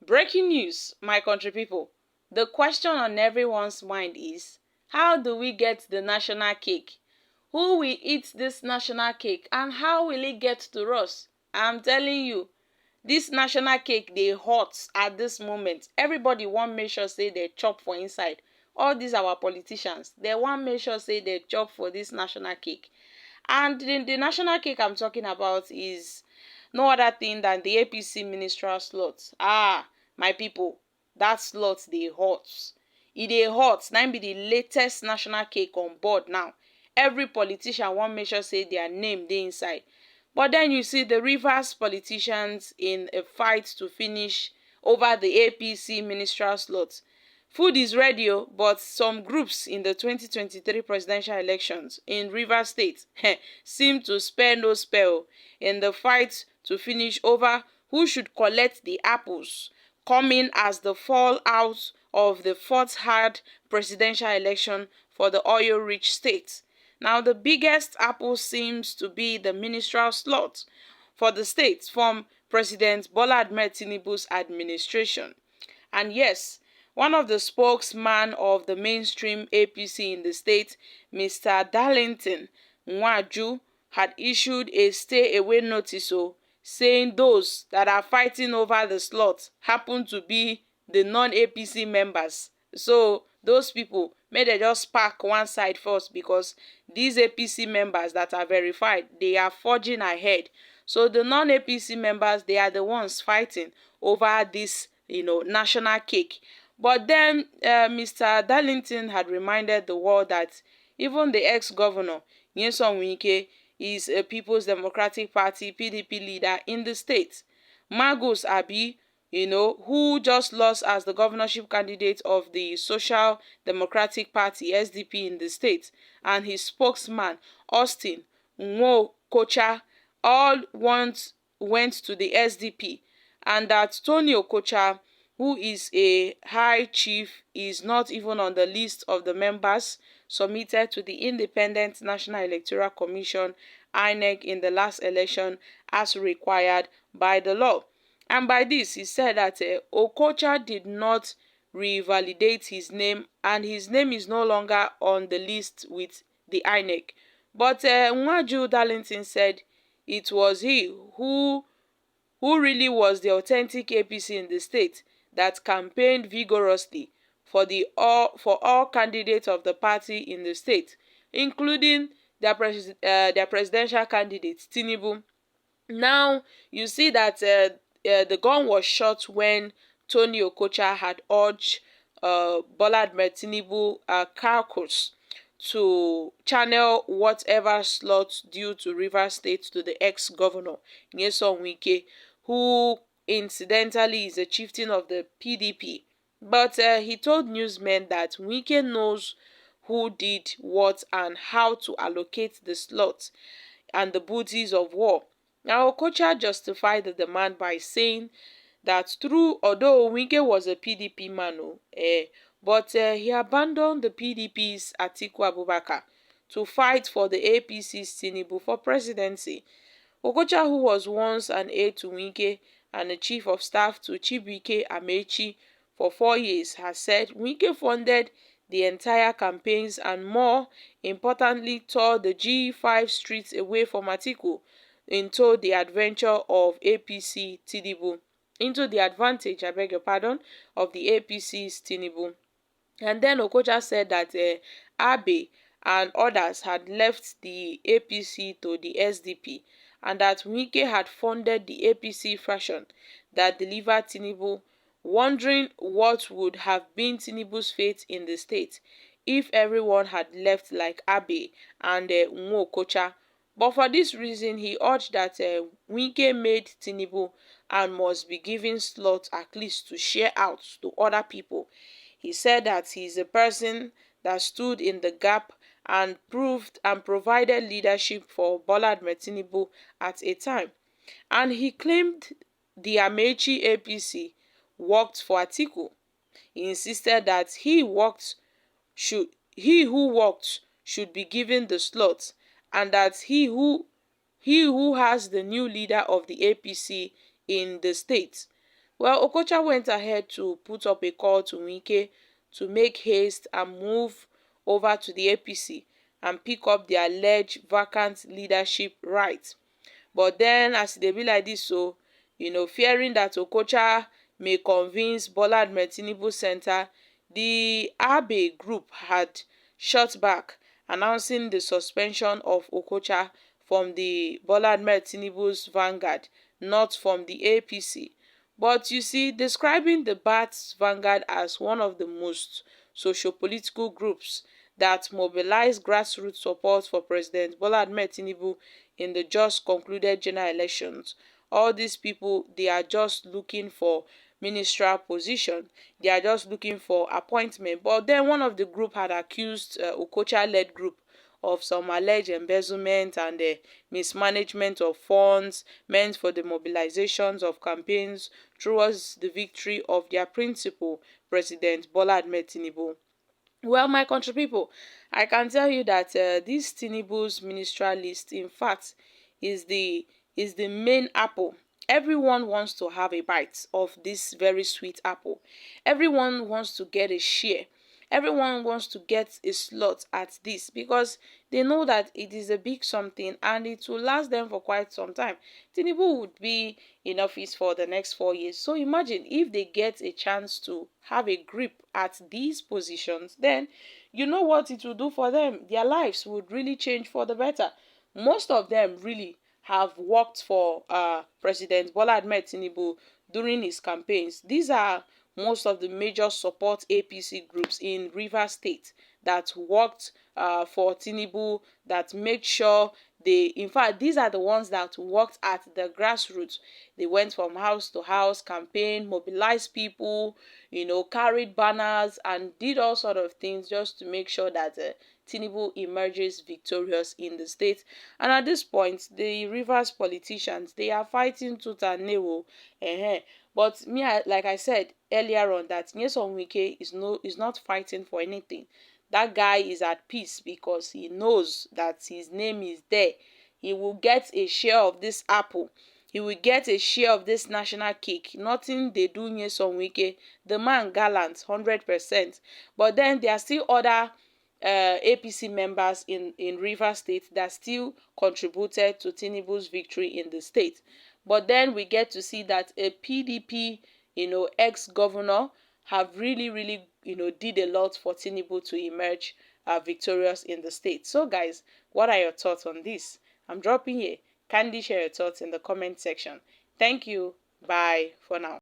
Breaking news, my country people. The question on everyone's mind is, how do we get the national cake? Who will eat this national cake and how will it get to us? I'm telling you, this national cake dey hot at this moment. Everybody wan make sure say they chop for inside. All these our politicians, they wan make sure say they chop for this national cake. And the national cake I'm talking about is no other thing than the APC ministerial slot. My people, that slot dey hot. E dey hot. Na be the latest national cake on board now. Every politician wan make sure say their name dey inside. But then you see the Rivers politicians in a fight to finish over the APC ministerial slot. Food is ready, but some groups in the 2023 presidential elections in Rivers State seem to spare no spell in the fight to finish over who should collect the apples, coming as the fallout of the fought-hard presidential election for the oil-rich state. Now, the biggest apple seems to be the ministerial slot for the state from President Bola Ahmed Tinubu's administration. And yes, one of the spokesman of the mainstream APC in the state, Mr. Darlington Nwaju, had issued a stay-away notice saying those that are fighting over the slot happen to be the non-APC members. So those people, may they just park one side first, because these APC members that are verified, they are forging ahead. So the non-APC members, they are the ones fighting over this, national cake. But then Mr. Darlington had reminded the world that even the ex-governor, Nyesom Wike, is a People's Democratic Party (PDP) leader in the state. Magus Abi, who just lost as the governorship candidate of the Social Democratic Party (SDP) in the state, and his spokesman, Austin Okocha, all went to the SDP, and that Tony Okocha, who is a high chief, is not even on the list of the members submitted to the Independent National Electoral Commission (INEC) in the last election as required by the law. And by this, he said that Okocha did not revalidate his name, and his name is no longer on the list with the INEC. But Nwaju Darlington said it was he who really was the authentic APC in the state that campaigned vigorously for all candidates of the party in the state, including their presidential candidate Tinubu. Now you see that the gun was shot when Tony Okocha had urged Bola Ahmed Tinubu caucus to channel whatever slot due to Rivers State to the ex-governor Nyesom Wike, who incidentally is a chieftain of the PDP. But he told newsmen that Wike knows who did what and how to allocate the slots and the booties of war. Now, Okocha justified the demand by saying that although Wike was a PDP man, but he abandoned the PDP's Atiku Abubakar to fight for the APC's Tinubu for presidency. Okocha, who was once an aide to Wike and a chief of staff to Chibuike Amechi for 4 years, has said Wike funded the entire campaigns and, more importantly, tore the G5 streets away from Atiku into the adventure of APC Tinubu, into the advantage, of the APC's Tinubu. And then Okocha said that Abe and others had left the APC to the SDP, and that Wike had funded the APC faction that delivered Tinubu, wondering what would have been Tinubu's fate in the state if everyone had left like Abe and Okocha. But for this reason, he urged that Wike made Tinubu and must be given slots at least to share out to other people. He said that he is a person that stood in the gap and provided leadership for Bola Ahmed Tinubu at a time. And he claimed the Amechi APC worked for Atiku. He insisted that he who worked should be given the slot, and that he who has the new leader of the APC in the state. Well, Okocha went ahead to put up a call to Wike to make haste and move over to the APC and pick up the alleged vacant leadership right. But then as they be like this, so fearing that Okocha may convince Bola Ahmed Tinubu Center, the Abe group had shot back, announcing the suspension of Okocha from the Bola Ahmed Tinubu's vanguard, not from the APC. But you see, describing the Ba'ath's vanguard as one of the most socio-political groups that mobilize grassroots support for President Bola Ahmed Tinubu in the just concluded general elections. All these people, they are just looking for ministerial position. They are just looking for appointment. But then one of the group had accused Okocha-led group of some alleged embezzlement and mismanagement of funds meant for the mobilizations of campaigns towards the victory of their principal, President Bola Ahmed Tinubu. Well, my country people, I can tell you that this Tinubu's ministerial list, in fact, is the main apple. Everyone wants to have a bite of this very sweet apple. Everyone wants to get a share. Everyone wants to get a slot at this because they know that it is a big something and it will last them for quite some time. Tinubu would be in office for the next 4 years. So imagine if they get a chance to have a grip at these positions, then you know what it will do for them. Their lives would really change for the better. Most of them really have worked for President Bola Ahmed Tinubu during his campaigns. These are most of the major support APC groups in Rivers State that worked for Tinubu, that make sure in fact, these are the ones that worked at the grassroots. They went from house to house, campaign, mobilized people, carried banners and did all sort of things just to make sure that Tinubu emerges victorious in the state. And at this point, the Rivers politicians, they are fighting tooth and nail. But me, like I said earlier on, that Nyesom Wike is not fighting for anything. That guy is at peace because he knows that his name is there. He will get a share of this apple. He will get a share of this national cake. Nothing they do Nyesom Wike. The man gallant, 100%. But then there are still other APC members in Rivers State that still contributed to Tinubu's victory in the state. But then we get to see that a PDP, ex-governor have really, did a lot for Tinubu to emerge victorious in the state. So guys, what are your thoughts on this? I'm dropping here. Kindly share your thoughts in the comment section. Thank you. Bye for now.